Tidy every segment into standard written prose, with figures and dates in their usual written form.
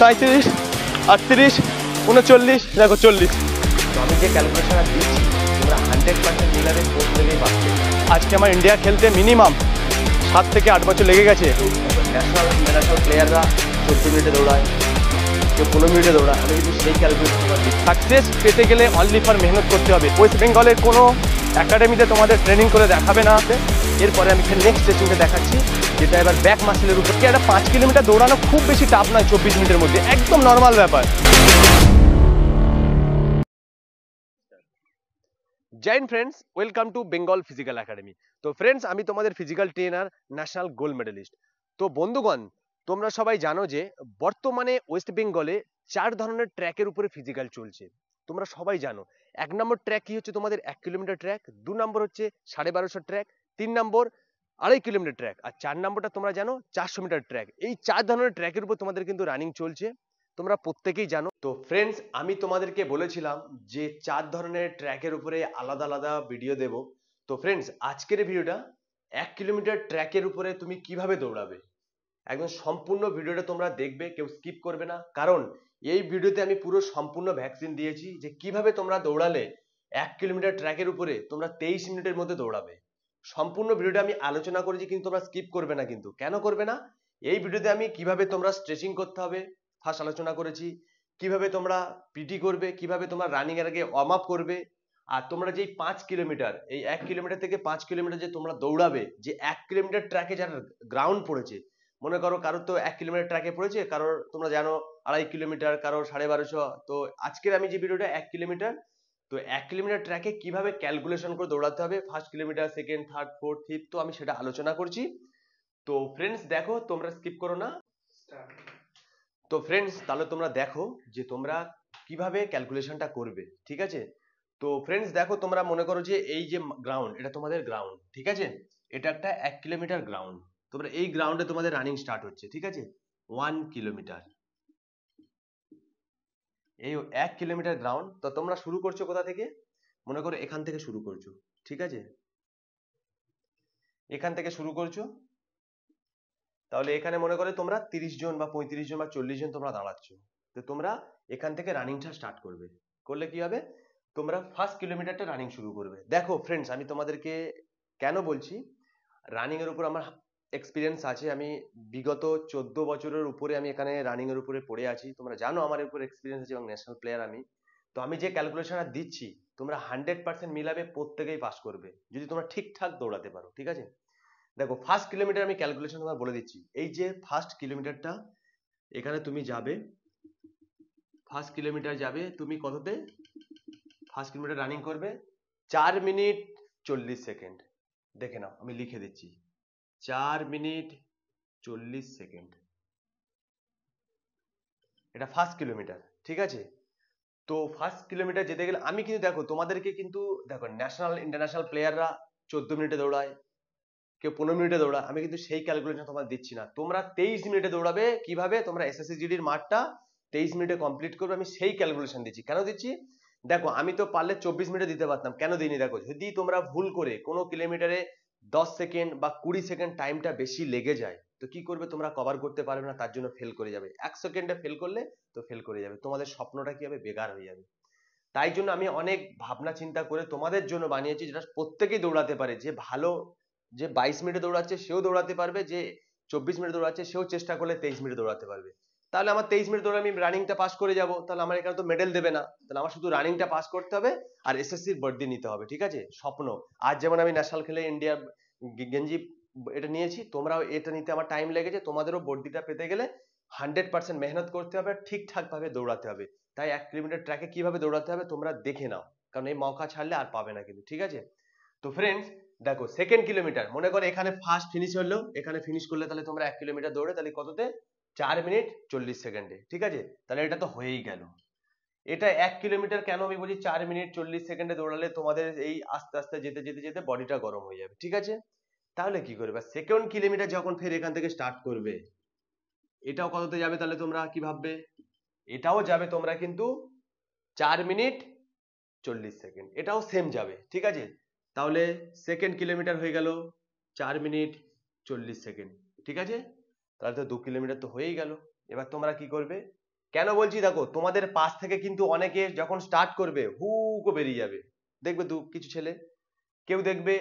37, 38, 39, দেখো 40। তো আমি যে ক্যালকুলেশনটা দিচ্ছি তোমরা 100% মিলাবে প্রত্যেকেই পাচ্ছে। আজকে আমার ইন্ডিয়া খেলতে মিনিমাম 7 থেকে 8 বছর লেগে গেছে। ন্যাশনাল ইন্টারন্যাশনাল প্লেয়াররা 14 মিনিটে দৌড়ায়, কেউ 15 মিনিটে দৌড়ায়। আমি কিন্তু সেই ক্যালকুলেশন সাকসেস পেতে গেলে অনলি ফর মেহনত করতে হবে। ওয়েস্ট বেঙ্গলের কোনো একাডেমিতে তোমাদের ট্রেনিং করে দেখাবে না। এরপরে আমি নেক্সট স্টেশনকে দেখাচ্ছি, যেটা এবার ব্যাক মাসেলের উপর। একটা 5 কিলোমিটার দৌড়ানো খুব বেশি টাফ নয়, 24 মিনিটের মধ্যে একদম নর্মাল ব্যাপার। Join friends, welcome to Bengal physical academy. তো ফ্রেন্ডস, আমি তোমাদের physical trainer, national gold medallist. তো বন্ধুগণ, তোমরা সবাই জানো যে বর্তমানে ওয়েস্ট বেঙ্গলে 4 ধরনের ট্র্যাকের উপরে ফিজিক্যাল চলছে। তোমরা সবাই জানো। 1 নম্বর ট্র্যাক কি হচ্ছে তোমাদের 1 কিলোমিটার ট্র্যাক, 2 নম্বর হচ্ছে 1250 ট্র্যাক, 3 নম্বর 2.5 কিলোমিটার ট্র্যাক, আর 4 নম্বরটা তোমরা জানো 400 মিটার ট্র্যাক। এই 4 ধরনের ট্র্যাকের উপর তোমাদের কিন্তু রানিং চলছে, তোমরা প্রত্যেকেই জানো। তো ফ্রেন্ডস, আমি তোমাদেরকে বলেছিলাম যে 4 ধরনের ট্র্যাকের উপরে আলাদা আলাদা ভিডিও দেব। তো ফ্রেন্ডস, আজকের ভিডিওটা 1 কিলোমিটার ট্র্যাকের উপরে তুমি কিভাবে দৌড়াবে, একদম সম্পূর্ণ ভিডিওটা তোমরা দেখবে, কেউ স্কিপ করবে না। কারণ এই ভিডিওতে আমি পুরো সম্পূর্ণ ভ্যাকসিন দিয়েছি যে কিভাবে তোমরা দৌড়ালে 1 কিলোমিটার ট্র্যাকের উপরে তোমরা 23 মিনিটের মধ্যে দৌড়াবে। সম্পূর্ণ ভিডিওটা আমি আলোচনা করেছি, কিন্তু তোমরা স্কিপ করবে না। কিন্তু কেন করবে না? এই ভিডিওতে আমি কিভাবে তোমরা স্ট্রেচিং করতে হবে ফার্স্ট আলোচনা করেছি, কিভাবে তোমরা পিটি করবে, কিভাবে তোমরা রানিং এর আগে ওয়ার্ম আপ করবে, আর তোমরা যেই 5 কিলোমিটার, এই 1 কিলোমিটার থেকে 5 কিলোমিটার যে তোমরা দৌড়াবে, যে 1 কিলোমিটার ট্র্যাকে যার গ্রাউন্ড পড়েছে, মনে করো কারোর তো 1 কিলোমিটার ট্র্যাকে পড়েছে, কারোর তোমরা জানো 2.5 কিলোমিটার, কারোর 1250। তো আজকের আমি যে ভিডিওটা 1 কিলোমিটার, তো 1 কিলোমিটার ট্র্যাকে কিভাবে ক্যালকুলেশন করে দৌড়াতে হবে, first kilometre, second, third, fourth, fifth, তো আমি সেটা আলোচনা করছি। তো ফ্রেন্ডস দেখো, তোমরা স্কিপ করো না। তো ফ্রেন্ডস, তাহলে তোমরা দেখো যে তোমরা কিভাবে ক্যালকুলেশনটা করবে, ঠিক আছে? তো ফ্রেন্ডস দেখো, তোমরা মনে করো যে এই যে গ্রাউন্ড, এটা তোমাদের গ্রাউন্ড, ঠিক আছে? এটা একটা 1 কিলোমিটার গ্রাউন্ড। তোমরা এই গ্রাউন্ডে তোমাদের রানিং স্টার্ট হচ্ছে, ঠিক আছে? 1 কিলোমিটার, এই 1 কিলোমিটার গ্রাউন্ড। তো তোমরা শুরু করছো কোথা থেকে? মনে করো এখান থেকে শুরু করছো, ঠিক আছে? এখান থেকে শুরু করছো। তাহলে এখানে মনে করো তোমরা 30 জন বা 35 জন বা 40 জন তোমরা দাঁড়াচ্ছ। তো তোমরা এখান থেকে রানিংটা স্টার্ট করবে। করলে কি হবে? তোমরা ফার্স্ট কিলোমিটারটা রানিং শুরু করবে। দেখো ফ্রেন্ডস, আমি তোমাদেরকে কেন বলছি, রানিং এর উপর আমার এক্সপিরিয়েন্স আছে। আমি বিগত 14 বছরের উপরে আমি এখানে রানিং এর উপরে পড়ে আছি। তোমরা জানো আমার উপর এক্সপিরিয়েন্স আছে এবং ন্যাশনাল প্লেয়ার আমি। তো আমি যে ক্যালকুলেশনটা দিচ্ছি তোমরা 100% মিলাবে, প্রত্যেকেই পাস করবে যদি তোমরা ঠিকঠাক দৌড়াতে পারো, ঠিক আছে? দেখো ফার্স্ট কিলোমিটার আমি ক্যালকুলেশন তোমার বলে দিচ্ছি। এই যে ফার্স্ট কিলোমিটারটা, এখানে তুমি যাবে, ফার্স্ট কিলোমিটার যাবে তুমি কততে? ফার্স্ট কিলোমিটার রানিং করবে 4 মিনিট 40 সেকেন্ড। দেখে নাও, আমি লিখে দিচ্ছি 4 মিনিট 40 সেকেন্ড। এটা ফার্স্ট কিলোমিটার, ঠিক আছে? তো ফার্স্ট কিলোমিটার যেতে গেলে আমি কিন্তু দেখো তোমাদেরকে কিন্তু দেখো ন্যাশনাল ইন্টারন্যাশনাল প্লেয়াররা 14 মিনিটে দৌড়ায়, কেউ 15 মিনিটে দৌড়ায়। আমি কিন্তু সেই ক্যালকুলেশন তোমার দিচ্ছি না। তোমরা 23 মিনিটে দৌড়াবে। কিভাবে? তোমরা এসএসসি জিডির মাঠটা 23 মিনিটে কমপ্লিট করবে, আমি সেই ক্যালকুলেশন দিচ্ছি। কেন দিচ্ছি? দেখো আমি তো পারলে 24 মিনিটে দিতে পারতাম, কেন দিইনি? দেখো যদি তোমরা ভুল করে কোনো কিলোমিটারে 10 সেকেন্ড বা 20 সেকেন্ড টাইমটা বেশি লেগে যায়, তো কি করবে? তোমরা কভার করতে পারবে না, তার জন্য ফেল করে যাবে। 1 সেকেন্ডে ফেল করলে তো ফেল করে যাবে, তোমাদের স্বপ্নটা কি হবে? বেকার হয়ে যাবে। তাই জন্য আমি অনেক ভাবনা চিন্তা করে তোমাদের জন্য বানিয়েছি, যেটা প্রত্যেকেই দৌড়াতে পারে। যে ভালো, যে 22 মিনিটে দৌড়াচ্ছে সেও দৌড়াতে পারবে, যে 24 মিনিটে দৌড়াচ্ছে সেও চেষ্টা করলে 23 মিনিটে দৌড়াতে পারবে। তাহলে আমার 23 মিনিট দৌড়ে আমি রানিংটা পাস করে যাব, তাহলে আমার এখানে তো মেডেল দেবে না। তাহলে আমার শুধু রানিংটা পাস করতে হবে আর এসএসসির বর্দি নিতে হবে, ঠিক আছে? স্বপ্ন। আজ যেমন আমি ন্যাশনাল খেলে ইন্ডিয়া গেঞ্জি এটা নিয়েছি, তোমরাও এটা নিতে আমার টাইম লেগেছে, তোমাদেরও বর্দিটা পেতে গেলে 100% মেহনত করতে হবে, ঠিকঠাক ভাবে দৌড়াতে হবে। তাই 1 কিলোমিটার ট্র্যাকে কিভাবে দৌড়াতে হবে তোমরা দেখে নাও, কারণ এই মৌকা ছাড়লে আর পাবে না কিন্তু, ঠিক আছে? তো ফ্রেন্ডস দেখো, সেকেন্ড কিলোমিটার মনে করো এখানে ফার্স্ট ফিনিশ হলো, এখানে ফিনিশ করলে তাহলে তোমরা 1 কিলোমিটার দৌড়ে তাহলে কততে? 4 মিনিট 40 সেকেন্ডে, ঠিক আছে? তাহলে এটা তো হয়েই গেল। এটা 1 কিলোমিটার কেন আমি বলছি 4 মিনিট 40 সেকেন্ডে দৌড়ালে তোমাদের এই আস্তে আস্তে যেতে যেতে যেতে বডিটা গরম হয়ে যাবে, ঠিক আছে? তাহলে কি করবে? সেকেন্ড কিলোমিটার যখন ফের এখান থেকে স্টার্ট করবে, এটাও কততে যাবে? তাহলে তোমরা কি ভাববে? এটাও যাবে তোমরা কিন্তু 4 মিনিট 40 সেকেন্ড, এটাও সেম যাবে, ঠিক আছে? তাহলে সেকেন্ড কিলোমিটার হয়ে গেল 4 মিনিট 40 সেকেন্ড, ঠিক আছে? তাহলে তো 2 কিলোমিটার তো হয়েই গেল। এবার তোমরা কি করবে? কেন বলছি দেখো, তোমাদের পাশ থেকে কিন্তু অনেকে যখন স্টার্ট করবে হু করে বেরিয়ে যাবে, দেখবে কিছু ছেলে, কেউ দেখবে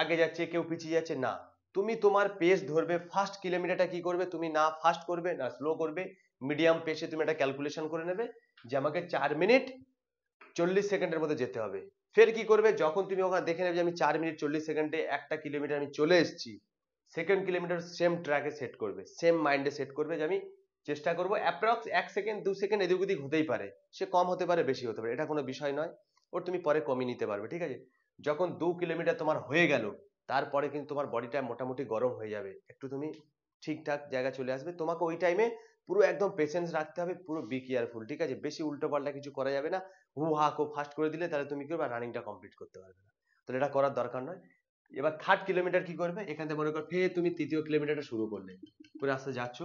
আগে যাচ্ছে, কেউ পিছিয়ে যাচ্ছে। না, তুমি তোমার পেস ধরবে। ফার্স্ট কিলোমিটারটা কি করবে, তুমি না ফাস্ট করবে না স্লো করবে, মিডিয়াম পেসে তুমি একটা ক্যালকুলেশন করে নেবে যে আমাকে 4 মিনিট 40 সেকেন্ডের মধ্যে যেতে হবে। ফের কি করবে, যখন তুমি ওখানে দেখে নেবে যে আমি 4 মিনিট 40 সেকেন্ডে 1 কিলোমিটার আমি চলে এসেছি, সেকেন্ড কিলোমিটার সেম ট্র্যাকে সেট করবে, সেম মাইন্ডে সেট করবে যে আমি চেষ্টা করবো অ্যাপ্রক্স 1 সেকেন্ড 2 সেকেন্ড এদিক ওদিক হতেই পারে, সে কম হতে পারে বেশি হতে পারে, এটা কোনো বিষয় নয়, ওর তুমি পরে কমিয়ে নিতে পারবে। ঠিক আছে, যখন 2 কিলোমিটার তোমার হয়ে গেল, তারপরে কিন্তু তোমার বডিটা মোটামুটি গরম হয়ে যাবে, একটু তুমি ঠিকঠাক জায়গা চলে আসবে। তোমাকে ওই টাইমে পুরো একদম পেশেন্স রাখতে হবে, পুরো বি কেয়ারফুল। ঠিক আছে, বেশি উল্টো পাল্টা কিছু করা যাবে না। হু হা খুব ফাস্ট করে দিলে তাহলে তুমি কি করবে, রানিংটা কমপ্লিট করতে পারবে না, তাহলে এটা করার দরকার নয়। এবার থার্ড কিলোমিটার কি করবে, এখান থেকে মনে করো ফের তুমি তৃতীয় কিলোমিটারটা শুরু করলে, করে আসতে যাচ্ছ,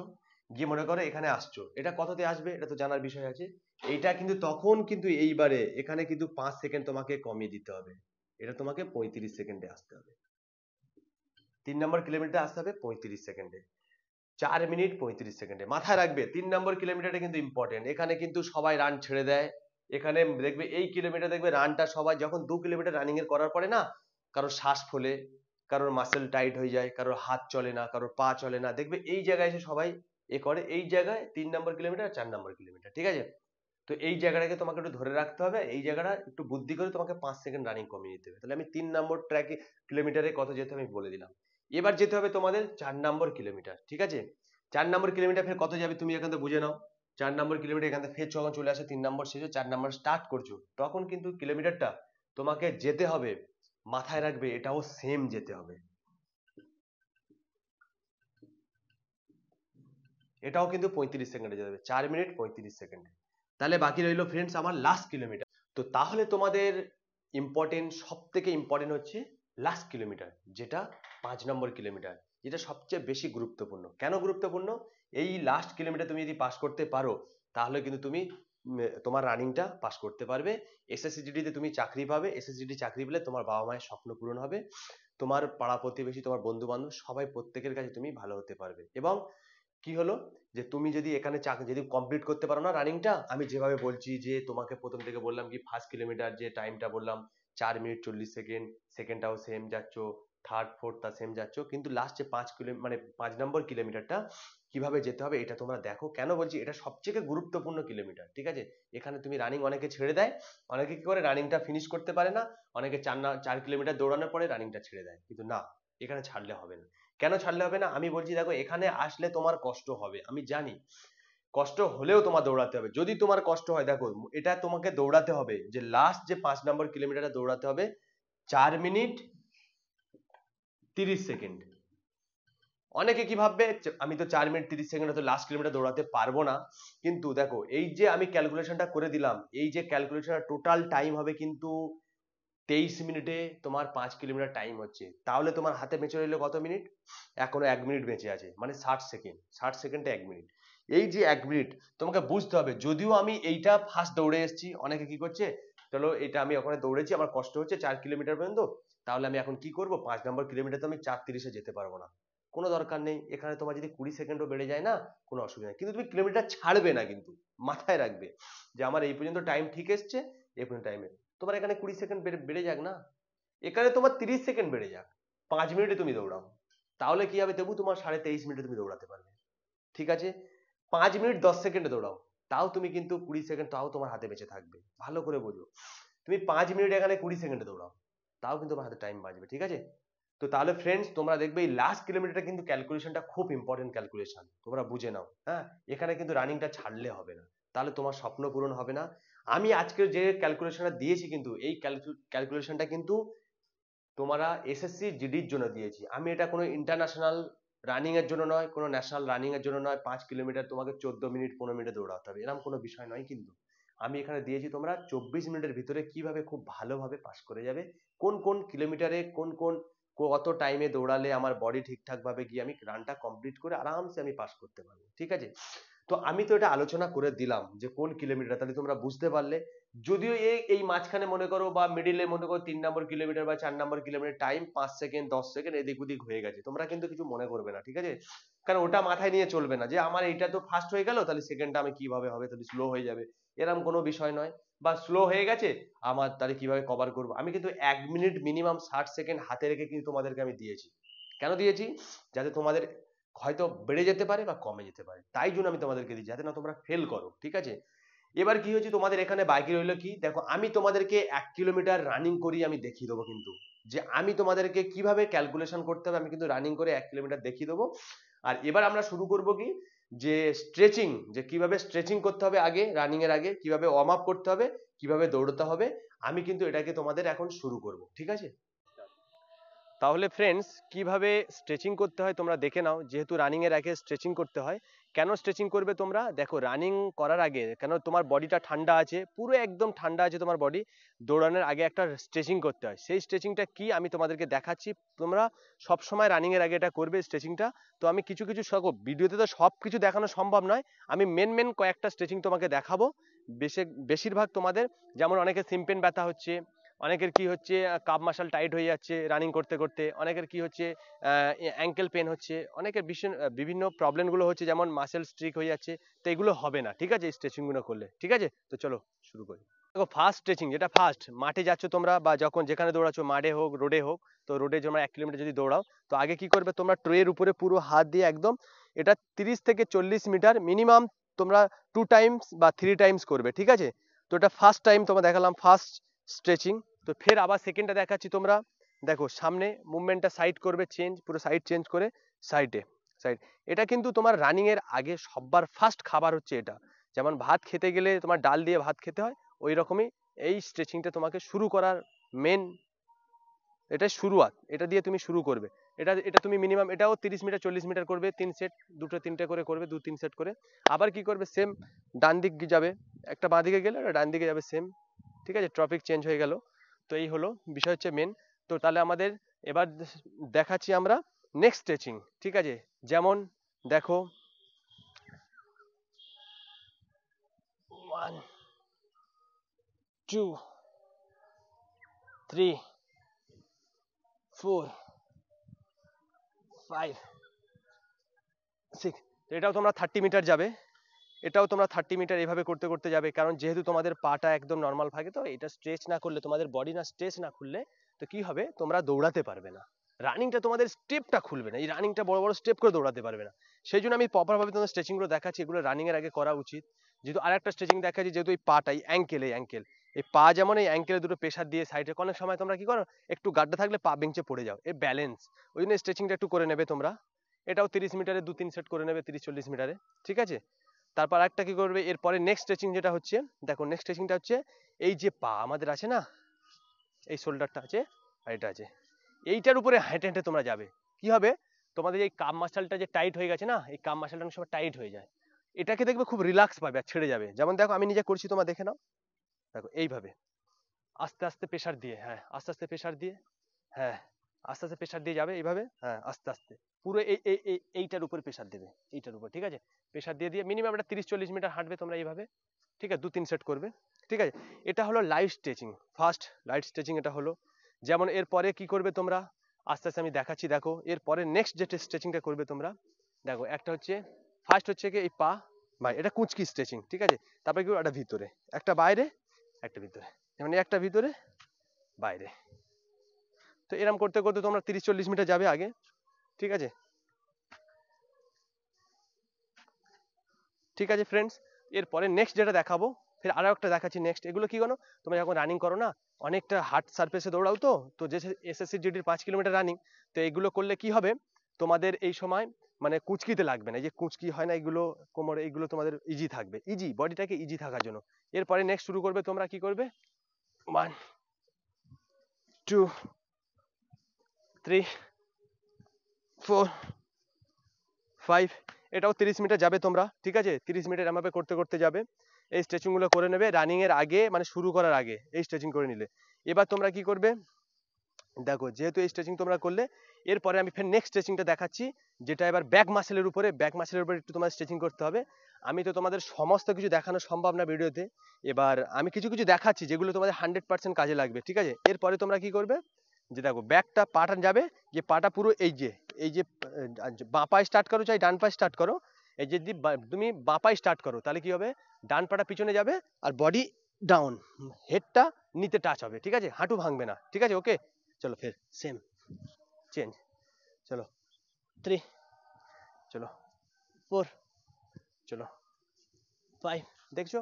গিয়ে মনে করো এখানে আসছো, এটা কততে আসবে এটা তো জানার বিষয় আছে। এইটা কিন্তু তখন কিন্তু এইবারে এখানে কিন্তু 5 সেকেন্ড তোমাকে কমিয়ে দিতে হবে, এটা তোমাকে 35 সেকেন্ডে আসতে হবে। 3 নম্বর কিলোমিটার আসতে হবে 35 সেকেন্ডে, 4 মিনিট 35 সেকেন্ডে। মাথায় রাখবে 3 নম্বর কিলোমিটারটা কিন্তু ইম্পর্টেন্ট, এখানে কিন্তু সবাই রান ছেড়ে দেয়। এখানে দেখবে এই কিলোমিটার দেখবে রানটা সবাই যখন 2 কিলোমিটার রানিং এর করার পরে না, কারোর শ্বাস ফোলে, কারোর মাসেল টাইট হয়ে যায়, কারোর হাত চলে না, কারোর পা চলে না, দেখবে এই জায়গায় এসে সবাই করে, এই জায়গায় 3 নম্বর কিলোমিটার 4 নম্বর কিলোমিটার। ঠিক আছে, তো এই জায়গাটাকে তোমাকে একটু ধরে রাখতে হবে, এই জায়গাটা একটু বুদ্ধি করে তোমাকে 5 সেকেন্ড রানিং কমিয়ে দিতে হবে। তাহলে আমি 3 নম্বর ট্র্যাকে কিলোমিটারে কত যেতে হবে আমি বলে দিলাম। এবার যেতে হবে তোমাদের 4 নম্বর কিলোমিটার। ঠিক আছে, 4 নম্বর কিলোমিটার ফের কত যাবে তুমি এখান থেকে বুঝে নাও। 4 নম্বর কিলোমিটার এখান থেকে ফের যখন চলে আসে 3 নম্বর শেষে 4 নম্বর স্টার্ট করছো, তখন কিন্তু কিলোমিটারটা তোমাকে যেতে হবে, মাথায় রাখবে এটাও সেম যেতে হবে, এটাও কিন্তু 35 সেকেন্ডে যেতে হবে, 4 মিনিট 35 সেকেন্ডে। তাহলে বাকি রইলো ফ্রেন্ডস আমার লাস্ট কিলোমিটার। তো তাহলে তোমাদের ইম্পর্টেন্ট, সব থেকে ইম্পর্টেন্ট হচ্ছে লাস্ট কিলোমিটার, যেটা 5 নম্বর কিলোমিটার, যেটা সবচেয়ে বেশি গুরুত্বপূর্ণ। কেন গুরুত্বপূর্ণ, এই লাস্ট কিলোমিটার তুমি যদি পাস করতে পারো, তাহলে কিন্তু তুমি তোমার রানিংটা পাস করতে পারবে। এসএসসিজিডি তে তুমি চাকরি পাবে, এসএসসিজিডি চাকরি পেলে তোমার বাবা মায়ের স্বপ্ন পূরণ হবে, তোমার পাড়া প্রতিবেশী তোমার বন্ধু বান্ধব সবাই প্রত্যেকের কাছে তুমি ভালো হতে পারবে। এবং কি হলো, যে তুমি যদি এখানে চাকরি যদি কমপ্লিট করতে পারো না রানিংটা, আমি যেভাবে বলছি, যে তোমাকে প্রথম থেকে বললাম কি ফার্স্ট কিলোমিটার যে টাইমটা বললাম 4 মিনিট 40 সেকেন্ড, সেকেন্ডটাও সেম যাচ্ছ, থার্ড ফোর্থটা সেম যাচ্ছ, কিন্তু লাস্ট যে 5 কিলো মানে 5 নম্বর কিলোমিটারটা কিভাবে যেতে হবে এটা তোমরা দেখো। কেন বলছি, এটা সবচেয়ে গুরুত্বপূর্ণ কিলোমিটার। ঠিক আছে, এখানে তুমি রানিং অনেকে ছেড়ে দেয়, অনেকে কি করে রানিংটা ফিনিশ করতে পারে না, অনেকে 4 কিলোমিটার দৌড়ানোর পরে রানিংটা ছেড়ে দেয়, কিন্তু না, এখানে ছাড়লে হবে না। কেন ছাড়লে হবে না আমি বলছি, দেখো এখানে আসলে তোমার কষ্ট হবে, আমি জানি, কষ্ট হলেও তোমার দৌড়াতে হবে। যদি তোমার কষ্ট হয়, দেখো এটা তোমাকে দৌড়াতে হবে, যে লাস্ট যে 5 নম্বর কিলোমিটারটা দৌড়াতে হবে 4 মিনিট 30 সেকেন্ড। অনেকে কি ভাববে, আমি তো 4 মিনিট 30 সেকেন্ডে তো লাস্ট কিলোমিটার দৌড়াতে পারবো না, কিন্তু দেখো এই যে আমি ক্যালকুলেশনটা করে দিলাম, এই যে ক্যালকুলেশন টোটাল টাইম হবে কিন্তু 23 মিনিটে তোমার 5 কিলোমিটার টাইম হচ্ছে, তাহলে তোমার হাতে বেঁচে রইলো কত মিনিট, এখনো 1 মিনিট বেঁচে আছে, মানে 60 সেকেন্ড, 60 সেকেন্ডে 1 মিনিট। এই যে 1 মিনিট তোমাকে বুঝতে হবে, যদিও আমি এইটা ফার্স্ট দৌড়ে এসেছি, অনেকে কি করছে, চলো এটা আমি ওখানে দৌড়েছি আমার কষ্ট হচ্ছে 4 কিলোমিটার পর্যন্ত, তাহলে আমি এখন কি করব, 5 নম্বর কিলোমিটার তো আমি 4:30-এ যেতে পারবো না, কোনো দরকার নেই, এখানে তোমার যদি 20 সেকেন্ডও বেড়ে যায় না, কোনো অসুবিধা নেই, কিন্তু তুমি কিলোমিটার ছাড়বে না, কিন্তু মাথায় রাখবে যে আমার এই পর্যন্ত টাইম ঠিক এসছে, এই পর্যন্ত টাইমে তোমার এখানে 20 সেকেন্ড বেড়ে যাক না, এখানে তোমার 30 সেকেন্ড বেড়ে যাক, 5 মিনিটে তুমি দৌড়াও, তাহলে কি হবে, তবু তোমার 23.5 মিনিটে তুমি দৌড়াতে পারবে। ঠিক আছে, 5 মিনিট 10 সেকেন্ডে দৌড়াও, তাও তুমি কিন্তু 20 সেকেন্ড তাও তোমার হাতে বেঁচে থাকবে, ভালো করে বোঝো। তুমি 5 মিনিট এখানে 20 সেকেন্ডে দৌড়াও, তাও কিন্তু তোমার হাতে টাইম বাঁচবে। ঠিক আছে, তো তাহলে ফ্রেন্ডস তোমরা দেখবে এই লাস্ট কিলোমিটারটা কিন্তু ক্যালকুলেশনটা খুব ইম্পর্টেন্ট ক্যালকুলেশন, তোমরা বুঝে নাও। হ্যাঁ, এখানে কিন্তু রানিংটা ছাড়লে হবে না, তাহলে তোমার স্বপ্ন পূরণ হবে না। আমি আজকের যে ক্যালকুলেশনটা দিয়েছি, কিন্তু এই ক্যালকুলেশনটা কিন্তু তোমরা এসএসসি জিডির জন্য দিয়েছি, আমি এটা কোনো ইন্টারন্যাশনাল রানিং এর জন্য নয়, কোনো ন্যাশনাল রানিং এর জন্য নয়, 5 কিলোমিটার তোমাকে 14 মিনিট 15 মিনিটে দৌড়াতে হবে, এরকম কোনো বিষয় নয়। কিন্তু আমি এখানে দিয়েছি তোমরা 24 মিনিটের ভিতরে কিভাবে খুব ভালোভাবে পাস করে যাবে, কোন কোন কিলোমিটারে কোন কোন কত টাইমে দৌড়ালে আমার বডি ঠিকঠাক ভাবে গিয়ে আমি রানটা কমপ্লিট করে আরামসে আমি পাস করতে পারবো। ঠিক আছে, তো আমি তো এটা আলোচনা করে দিলাম যে কোন কিলোমিটার, তাহলে তোমরা বুঝতে পারলে। যদিও এই মাঝখানে মনে করো বা মিডিলে মনে করো 3 নম্বর কিলোমিটার বা 4 নম্বর কিলোমিটার টাইম 5 সেকেন্ড 10 সেকেন্ড এদিক ওদিক হয়ে গেছে, তোমরা কিন্তু কিছু মনে করবে না, ঠিক আছে? কারণ ওটা মাথায় নিয়ে চলবে না যে আমার এইটা তো ফার্স্ট হয়ে গেল, তাহলে সেকেন্ডটা আমি কিভাবে হবে, তাহলে স্লো হয়ে যাবে, এরকম কোনো বিষয় নয়। বা স্লো হয়ে গেছে আমার, তাহলে কিভাবে কভার করবো। আমি কিন্তু 1 মিনিট মিনিমাম 60 সেকেন্ড হাতে রেখে কিন্তু তোমাদেরকে আমি দিয়েছি। কেন দিয়েছি? যাতে তোমাদের হয়তো বেড়ে যেতে পারে বা কমে যেতে পারে, তাই জন্য আমি তোমাদেরকে দিই, যাতে না তোমরা ফেল করো, ঠিক আছে? এবার কি হয়েছে তোমাদের এখানে বাকি রইলো কি, দেখো আমি তোমাদেরকে 1 কিলোমিটার রানিং করি আমি দেখিয়ে দেবো, কিন্তু যে আমি তোমাদেরকে কিভাবে ক্যালকুলেশন করতে হবে আমি কিন্তু রানিং করে 1 কিলোমিটার দেখিয়ে দেবো। আর এবার আমরা শুরু করব কি, যে স্ট্রেচিং, যে কিভাবে স্ট্রেচিং করতে হবে আগে, রানিং এর আগে কিভাবে ওয়ার্ম আপ করতে হবে, কিভাবে দৌড়তে হবে, আমি কিন্তু এটাকে তোমাদের এখন শুরু করব, ঠিক আছে? তাহলে ফ্রেন্ডস, কিভাবে স্ট্রেচিং করতে হয় তোমরা দেখে নাও। যেহেতু রানিং এর আগে স্ট্রেচিং করতে হয়, কেন স্ট্রেচিং করবে তোমরা দেখো, রানিং করার আগে কেন তোমার বডিটা ঠান্ডা আছে, পুরো একদম ঠান্ডা আছে তোমার বডি, দৌড়ানোর আগে একটা স্ট্রেচিং করতে হয়। সেই স্ট্রেচিংটা কি আমি তোমাদেরকে দেখাচ্ছি, তোমরা সব সময় রানিং এর আগে এটা করবে স্ট্রেচিংটা। তো আমি কিছু কিছু ভিডিওতে তো সব কিছু দেখানো সম্ভব নয়, আমি মেন কয়েকটা স্ট্রেচিং তোমাকে দেখাবো। বেশিরভাগ তোমাদের, যেমন অনেকের সিম্পেন ব্যথা হচ্ছে, অনেকের কি হচ্ছে কাপ মাসল টাইট হয়ে যাচ্ছে রানিং করতে করতে, অনেকের কি হচ্ছে অ্যাঙ্কেল পেন হচ্ছে, অনেকের বিভিন্ন প্রবলেমগুলো হচ্ছে, যেমন মাসেল স্ট্রিক হয়ে যাচ্ছে। তো এগুলো হবে না, ঠিক আছে, এই স্ট্রেচিংগুলো করলে, ঠিক আছে? তো চলো শুরু করি। দেখো ফার্স্ট স্ট্রেচিং, যেটা ফার্স্ট, মাঠে যাচ্ছ তোমরা বা যখন যেখানে দৌড়াচ্ছ, মাঠে হোক রোডে হোক, তো রোডে তোমরা 1 কিলোমিটার যদি দৌড়াও, তো আগে কি করবে তোমরা, ট্রের উপরে পুরো হাত দিয়ে একদম, এটা 30 থেকে 40 মিটার মিনিমাম তোমরা 2 টাইমস বা 3 টাইমস করবে, ঠিক আছে? তো এটা ফার্স্ট টাইম তোমার দেখালাম, ফার্স্ট স্ট্রেচিং। তো ফের আবার সেকেন্ডটা দেখাচ্ছি, তোমরা দেখো সামনে মুভমেন্টটা সাইড করবে, চেঞ্জ, পুরো সাইড চেঞ্জ করে সাইডে সাইড। এটা কিন্তু তোমার রানিং এর আগে সববার ফার্স্ট খাবার হচ্ছে এটা। যেমন ভাত খেতে গেলে তোমার ডাল দিয়ে ভাত খেতে হয়, ওই রকমই এই স্ট্রেচিংটা তোমাকে শুরু করার মেন, এটা শুরুয়াত, এটা দিয়ে তুমি শুরু করবে। এটা এটা তুমি মিনিমাম এটাও 30 মিটার 40 মিটার করবে, 3 সেট, দুটো তিনটে করে করবে, 2-3 সেট করে। আবার কি করবে, সেম ডান দিক যাবে, একটা বাঁ দিকে গেলে ডান দিকে যাবে, সেম, ঠিক আছে? টপিক চেঞ্জ হয়ে গেল। তো এই হলো বিষয়, হচ্ছে মেন। তো তাহলে আমাদের এবার দেখাচ্ছি আমরা নেক্সট স্ট্রেচিং, ঠিক আছে? যেমন দেখো 1 2 3 4 5 6। এটাও তোমরা 30 মিটার যাবে, এটাও তোমরা 30 মিটার এভাবে করতে করতে যাবে, কারণ যেহেতু তোমাদের পাটা একদম নর্মাল থাকে, তো এটা স্ট্রেচ না করলে, তোমাদের বডি না স্ট্রেচ না খুললে, তো কি হবে, তোমরা দৌড়াতে পারবে না, রানিংটা তোমাদের স্টেপটা খুলবে না, এই রানিংটা বড় বড় স্টেপ করে দৌড়াতে পারবে না। সেই জন্য আমি প্রপার ভাবে তোমাদের স্ট্রেচিং গুলো দেখাচ্ছি, এগুলো রানিং এর আগে করা উচিত। যেহেতু আরেকটা স্ট্রেচিং দেখাচ্ছি, যেহেতু এই পাটা, এই অ্যাঙ্কেল এই পা, যেমন এই অ্যাঙ্কেলে দুটো প্রেসার দিয়ে সাইডে, অনেক সময় তোমরা কি করো, একটু গাড্ডা থাকলে পা বেঞ্চে পড়ে যাও, এই ব্যালেন্স, ওই জন্য স্ট্রেচিংটা একটু করে নেবে তোমরা। এটাও 30 মিটারে 2-3 সেট করে নেবে, 30-40 মিটারে, ঠিক আছে? তারপর একটা কি করবে, এরপরে নেক্সট স্ট্রেচিং যেটা হচ্ছে, দেখো নেক্সট স্ট্রেচিংটা হচ্ছে, এই যে পা আমাদের আছে না, এই শোল্ডারটা আছে আর এটা আছে, এইটার উপরে হেঁটে হেঁটে তোমরা যাবে। কি হবে, তোমাদের এই কাম মাসলটা যে টাইট হয়ে গেছে না, এই কাম মাসলটা অনেক সময় টাইট হয়ে যায়, এটাকে দেখবে খুব রিল্যাক্স পাবে আর ছেড়ে যাবে। যেমন দেখো আমি নিজে করছি, তোমরা দেখে নাও, দেখো এইভাবে আস্তে আস্তে প্রেসার দিয়ে, হ্যাঁ আস্তে আস্তে প্রেসার দিয়ে, হ্যাঁ আস্তে আস্তে প্রেসার দিয়ে যাবে এইভাবে, হ্যাঁ আস্তে আস্তে পুরো এইটার উপর প্রেসার দেবে, এইটার উপর, ঠিক আছে? প্রেসার দিয়ে দিয়ে মিনিমাম একটা 30-40 মিটার হাঁটবে তোমরা এইভাবে, ঠিক আছে? 2-3 সেট করবে, ঠিক আছে? এটা হলো light stretching, first light stretching এটা হলো। যেমন এরপরে কি করবে তোমরা, আস্তে আস্তে আমি দেখাচ্ছি, দেখো এরপরে নেক্সট যে স্ট্রেচিংটা করবে তোমরা, দেখো একটা হচ্ছে, ফার্স্ট হচ্ছে কি এই পা, ভাই এটা কুঁচকি স্ট্রেচিং, ঠিক আছে? তারপরে কি একটা ভিতরে, একটা বাইরে, একটা ভিতরে, মানে একটা ভিতরে বাইরে। তো এরকম করতে করতে তোমরা 30-40 মিটার যাবে আগে, ঠিক আছে? ঠিক আছে ফ্রেন্ডস, এরপরে নেক্সট যেটা দেখাবো, ফের আরো একটা দেখাচ্ছি নেক্সট। এগুলো কি জানো, তোমরা যখন রানিং করো না, অনেকটা হার্ড সারফেসে দৌড়াও, তো যে এসএসসি জিডির 5 কিলোমিটার রানিং, তো এগুলো করলে কি হবে, তোমাদের এই সময় মানে কুঁচকিতে লাগবে না, এই যে কুঁচকি হয় না এগুলো কোমরে, এগুলো তোমাদের ইজি থাকবে, ইজি, বডিটাকে ইজি থাকার জন্য। এরপরে নেক্সট শুরু করবে তোমরা, কি করবে, 1 2 3 4 5, এটাও 30 মিটার যাবে তোমরা, ঠিক আছে? 30 মিটার এমআপে করতে করতে যাবে। এই স্ট্রেচিং গুলো করে নেবে রানিং এর আগে, মানে শুরু করার আগে এই স্ট্রেচিং করে নিলে। এবার তোমরা কি করবে, দেখো যেহেতু এই স্ট্রেচিং তোমরা করলে, এরপরে আমি ফের নেক্সট স্ট্রেচিংটা দেখাচ্ছি, যেটা এবার ব্যাক মাসেলের উপরে, ব্যাক মাসেলের উপরে একটু তোমার স্ট্রেচিং করতে হবে। আমি তো তোমাদের সমস্ত কিছু দেখানো সম্ভব না ভিডিওতে। এবার আমি কিছু কিছু দেখাচ্ছি যেগুলো তোমাদের 100% কাজে লাগবে, ঠিক আছে? এরপরে তোমরা কি করবে, যে দেখো ব্যাকটা পাটা যাবে, যে পাটা পুরো এই যে বাঁ পায়ে স্টার্ট করো চাই ডান পায়ে স্টার্ট করো, এই যে যদি তুমি বাঁ পায়ে স্টার্ট করো তাহলে কি হবে, ডান পাটা পিছনে যাবে আর বডি ডাউন, হেডটা নিতে টাচ হবে, ঠিক আছে? হাঁটু ভাঙবে না, ঠিক আছে? ওকে, চলো ফের সেম চেঞ্জ, চলো 3, চলো 4, চলো 5। দেখছো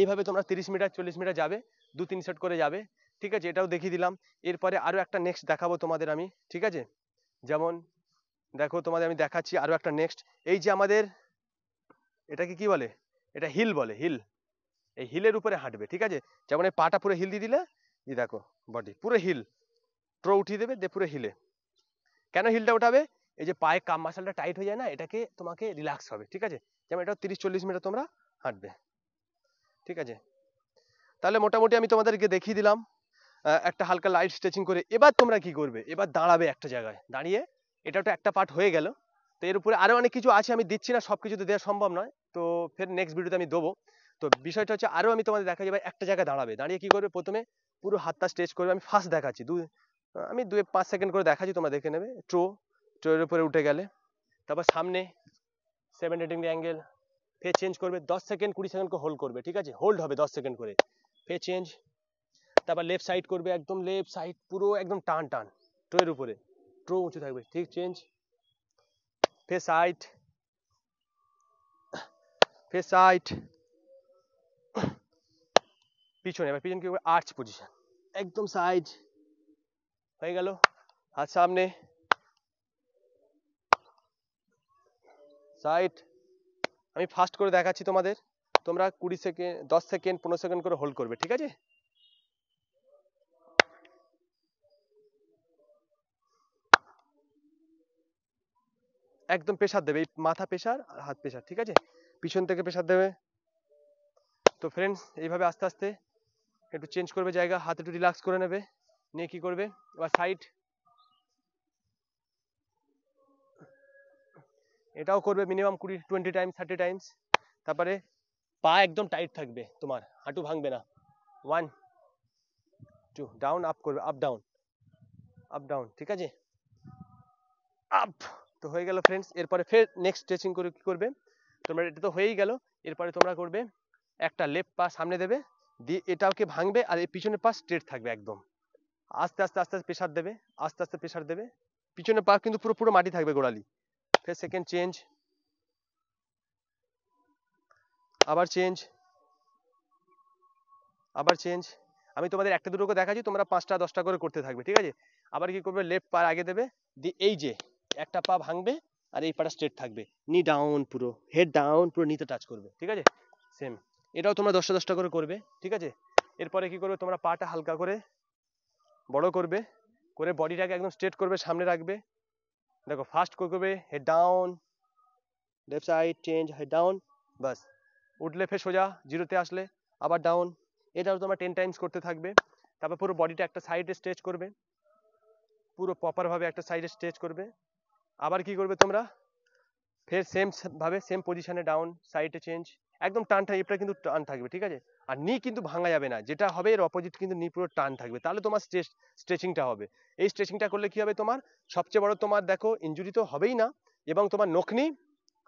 এইভাবে তোমরা 30 মিটার 40 মিটার যাবে, 2-3 সেট করে যাবে, ঠিক আছে? এটাও দেখিয়ে দিলাম। এরপরে আরো একটা নেক্সট দেখাবো তোমাদের আমি, ঠিক আছে? যেমন দেখো তোমাদের আমি দেখাচ্ছি আরো একটা নেক্সট, এই যে আমাদের এটাকে কি বলে, এটা হিল বলে, হিল। এই হিলের উপরে হাঁটবে, ঠিক আছে? যেমন এই পাটা পুরো হিল দিয়ে দিলে, এই দেখো বডি পুরো হিল, ট্রো উঠিয়ে দেবে, পুরো হিলে। কেন হিলটা উঠাবে, এই যে পায়ে কাম মাসলটা টাইট হয়ে যায় না, এটাকে তোমাকে রিল্যাক্স হবে, ঠিক আছে? যেমন এটা 30-40 মিটার তোমরা হাঁটবে, ঠিক আছে? তাহলে মোটামুটি আমি তোমাদেরকে দেখিয়ে দিলাম একটা হালকা লাইট স্ট্রেচিং করে। এবার তোমরা কি করবে, এবার দাঁড়াবে একটা জায়গায় দাঁড়িয়ে, এটা তো একটা পার্ট হয়ে গেল। তো এর উপরে আরো অনেক কিছু আছে, আমি দিচ্ছি না, সবকিছু তো দেওয়া সম্ভব নয়, তো ফের নেক্সট ভিডিওতে আমি দেবো। তো বিষয়টা হচ্ছে আরো আমি তোমাদের দেখা যাবে একটা জায়গায় দাঁড়াবে, দাঁড়িয়ে কি করবে, প্রথমে পুরো হাতটা স্ট্রেচ করবে। আমি ফার্স্ট দেখাচ্ছি, আমি 2-5 সেকেন্ড করে দেখাচ্ছি, তোমরা দেখে নেবে। ট্রোয়ের উপরে উঠে গেলে, তারপর সামনে 70 ডিগ্রি অ্যাঙ্গেল, ফের চেঞ্জ করবে 10 সেকেন্ড 20 সেকেন্ড করে হোল্ড করবে, ঠিক আছে? হোল্ড হবে 10 সেকেন্ড করে, ফের চেঞ্জ। তারপর লেফট সাইড করবে, একদম লেফট সাইড পুরো একদম টান টান, ট্রোয়ের উপরে, ট্রো উঁচু থাকবে, ঠিক? চেঞ্জ, ফের সাইড, ফের সাইড, পিছনে। এবার পিছনে কি করবে, আর্চ পজিশন, একদম সাইড হয়ে গেল, হাত সামনে, সাইড। আমি ফাস্ট করে দেখাচ্ছি তোমাদের, তোমরা 20 সেকেন্ড 10 সেকেন্ড 15 সেকেন্ড করে হোল্ড করবে, ঠিক আছে? একদম প্রেসার দেবে, এই মাথা প্রেসার আর হাত প্রেসার, ঠিক আছে? পিছন থেকে প্রেসার দেবে। তো ফ্রেন্ডস এইভাবে আস্তে আস্তে একটু চেঞ্জ করবে জায়গা, হাত একটু রিল্যাক্স করে নেবে, নিয়ে কি করবে, এবার সাইড, এটাও করবে মিনিমাম 20 টাইমস 30 টাইমস। তারপরে পা একদম টাইট থাকবে, তোমার হাঁটু ভাঙবে না। 1 2 ডাউন আপ করবে, আপ ডাউন আপ ডাউন, ঠিক আছে? আপ। তো হয়ে গেল ফ্রেন্ডস। এরপরে ফের নেক্সট স্ট্রেচিং করে কি করবে তোমরা, এটা তো হয়েই গেল। এরপরে তোমরা করবে একটা লেফট পা সামনে দেবে, দিয়ে এটাকে ভাঙবে, আর এই পিছনের পা স্ট্রেট থাকবে একদম। আস্তে আস্তে আস্তে আস্তে প্রেসার দেবে, আস্তে আস্তে প্রেসার দেবে, পিছনের পা কিন্তু পুরো পুরো মাটি থাকবে গোড়ালি। ফের সেকেন্ড চেঞ্জ, আবার চেঞ্জ, আবার চেঞ্জ। আমি তোমাদের একটা দুটো করে দেখাচ্ছি, তোমরা 5টা 10টা করে করতে থাকবে, ঠিক আছে? আবার কি করবে, লেফট পা আগে দেবে, দিয়ে এই যে একটা পা ভাঙবে, আর এই পাটা স্ট্রেট থাকবে, নি ডাউন, পুরো হেড ডাউন, পুরো নিতে টাচ করবে, ঠিক আছে? সেম এটাও তোমরা 10টা 10টা করে করবে, ঠিক আছে? এরপরে কি করবে, তোমরা পাটা হালকা করে বড় করবে, করে বডিটাকে একদম স্ট্রেট করবে, সামনে রাখবে। দেখো ফার্স্ট করবে head down, left side change, head down, বাস। উঠলে ফের সোজা জিরোতে আসলে আবার ডাউন। এটাও তোমরা 10 টাইমস করতে থাকবে। তারপর পুরো বডিটা একটা সাইডে স্ট্রেচ করবে, পুরো প্রপার ভাবে একটা সাইডে স্ট্রেচ করবে। আবার কি করবে তোমরা, ফের সেম ভাবে সেম পজিশনে ডাউন, সাইডে চেঞ্জ, একদম টান থাকবে, এটা কিন্তু টান থাকবে, ঠিক আছে? আর নি কিন্তু ভাঙা যাবে না, যেটা হবে এর অপোজিট কিন্তু নি পুরো টান থাকবে, তাহলে তোমার স্ট্রেচিংটা হবে। এই স্ট্রেচিংটা করলে কি হবে, তোমার সবচেয়ে বড়, তোমার দেখো ইনজুরি তো হবেই না, এবং তোমার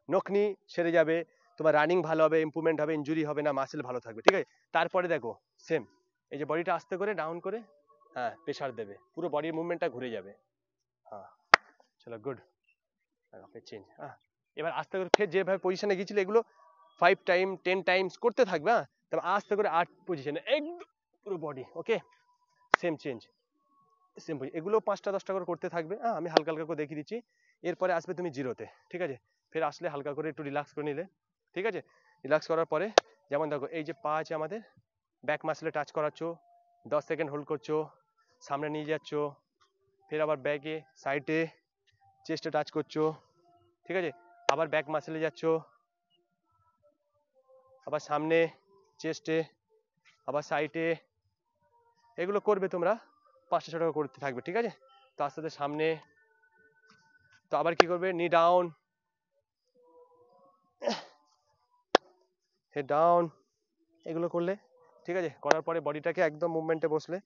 নখনি সেরে যাবে, তোমার রানিং ভালো হবে, ইমপ্রুভমেন্ট হবে, ইনজুরি হবে না, মাসেল ভালো থাকবে, ঠিক আছে? তারপরে দেখো সেম এই যে বডিটা আস্তে করে ডাউন করে, হ্যাঁ প্রেসার দেবে, পুরো বডির মুভমেন্টটা ঘুরে যাবে। হ্যাঁ চলো গুড, চেঞ্জ। হ্যাঁ এবার আস্তে করে ফের যেভাবে পজিশনে গিয়েছিল এগুলো 5 টাইম 10 টাইমস করতে থাকবে। হ্যাঁ তারপর আস্তে করে 8 পজিশনে একদম পুরো বডি, ওকে? সেম চেঞ্জ, সেম এগুলো 5টা 10টা করে করতে থাকবে। হ্যাঁ আমি হালকা হালকা করে দেখিয়ে দিচ্ছি। এরপরে আসবে তুমি জিরোতে, ঠিক আছে? ফের আসলে হালকা করে একটু রিল্যাক্স করে নিলে, ঠিক আছে? রিল্যাক্স করার পরে যেমন দেখো এই যে পা আছে আমাদের, ব্যাক মাসলে টাচ করাচ্ছ, 10 সেকেন্ড হোল্ড করছো, সামনে নিয়ে যাচ্ছ, ফের আবার ব্যাকে সাইডে চেস্টে টাচ করছো, ঠিক আছে? আবার ব্যাক মাসলে যাচ্ছ, আবার সামনে চেস্টে, আবার সাইডে, এগুলো করবে তোমরা 5টা 6টা করে করতে থাকবে, ঠিক আছে? তো আস্তে আস্তে সামনে, তো আবার কি করবে, নি ডাউন, হেড ডাউন, এগুলো করলে ঠিক আছে। করার পরে বডিটাকে একদম মুভমেন্টে বসলে